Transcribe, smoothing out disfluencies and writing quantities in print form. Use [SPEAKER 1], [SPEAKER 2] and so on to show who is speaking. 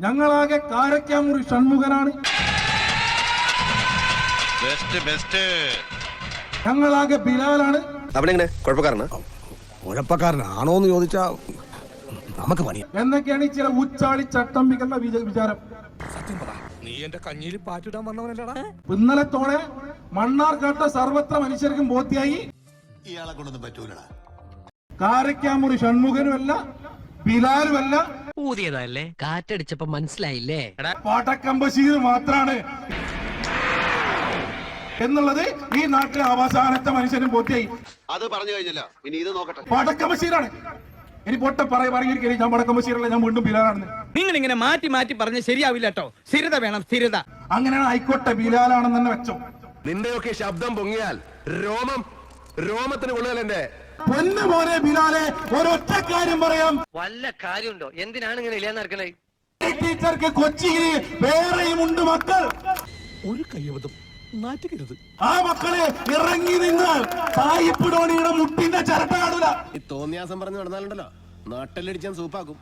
[SPEAKER 1] ഞങ്ങളാകെ കാരക്കാമുറി ഷൺമുഖനാണ്. ഞങ്ങളാകെ ബിലാലാണ്.
[SPEAKER 2] അവനെങ്ങനെ
[SPEAKER 3] കുഴപ്പക്കാരനാണോന്ന് ചോദിച്ചാ നമുക്ക് പണിയാ
[SPEAKER 1] എന്നൊക്കെയാണ് ചില ഉച്ചാളി ചട്ടമ്പികളുടെ വിചാരം.
[SPEAKER 3] നീ എന്റെ കഞ്ഞിയിൽ പാറ്റിടാൻ വന്നവനല്ലടാ.
[SPEAKER 1] ഇന്നലത്തോടെ മണ്ണാർക്കാട്ട സർവത്ര മനുഷ്യർക്കും ബോധ്യായി
[SPEAKER 4] ഇയാളെ കൊണ്ടൊന്നും പറ്റൂലടാ.
[SPEAKER 1] കാരക്കാമുറി ഷൺമുഖനുമല്ല ബിലാലുമല്ല,
[SPEAKER 5] ഊതിയതല്ലേ, കാറ്റടിച്ചപ്പോ മനസ്സിലായില്ലേ,
[SPEAKER 1] പാട്ടക്കം ബഷീർ മാത്രാണ് എന്നുള്ളത് ഈ നാട്ടിലെ അവസാനത്തെ മനുഷ്യനും ബോധ്യായി.
[SPEAKER 2] അത് പറഞ്ഞു കഴിഞ്ഞില്ല, ഇനി ഇത് നോക്കട്ടെ.
[SPEAKER 1] പാട്ടക്കം ബഷീറാണ്. ഇനി പൊട്ട പറഞ്ഞിരിക്കരുത് ഞാൻ പടക്കം ബഷീറല്ല, ഞാൻ വീണ്ടും ബിലാലാണെന്ന്.
[SPEAKER 6] നിങ്ങൾ ഇങ്ങനെ മാറ്റി മാറ്റി പറഞ്ഞ് ശരിയാവില്ല കേട്ടോ. സ്ഥിരത വേണം, സ്ഥിരത.
[SPEAKER 1] അങ്ങനെയാണ് ആയിക്കോട്ടെ, ബിലാലാണെന്ന് തന്നെ വെച്ചോ.
[SPEAKER 2] നിന്റെയൊക്കെ ശബ്ദം പൊങ്ങിയാൽ രോമത്തിന് കൊള്ളുകയല്ലേ.
[SPEAKER 1] പൊന്നു പോലെ ബിലാലെ ഒരൊറ്റ കാര്യം പറയാം.
[SPEAKER 5] വല്ല കാര്യമുണ്ടോ? എന്തിനാണ് ഇങ്ങനെ ഇല്ലാന്ന് നടക്കണേ?
[SPEAKER 1] ടീച്ചർക്ക് കൊച്ചിയിൽ വേറെയും ഉണ്ട് മക്കൾ.
[SPEAKER 3] ഒരു കയ്യബദ്ധം നാറ്റുകരുത്.
[SPEAKER 1] ആ മക്കളെ ഇറങ്ങി നിന്നാൽ തായിപ്പിടോണിയുടെ മുട്ടിന്റെ ചിരട്ട കാണൂല.
[SPEAKER 2] തോന്നിയാസം പറഞ്ഞു നടന്നാലുണ്ടല്ലോ നാട്ടിലടിച്ചാൻ സൂപ്പാക്കും.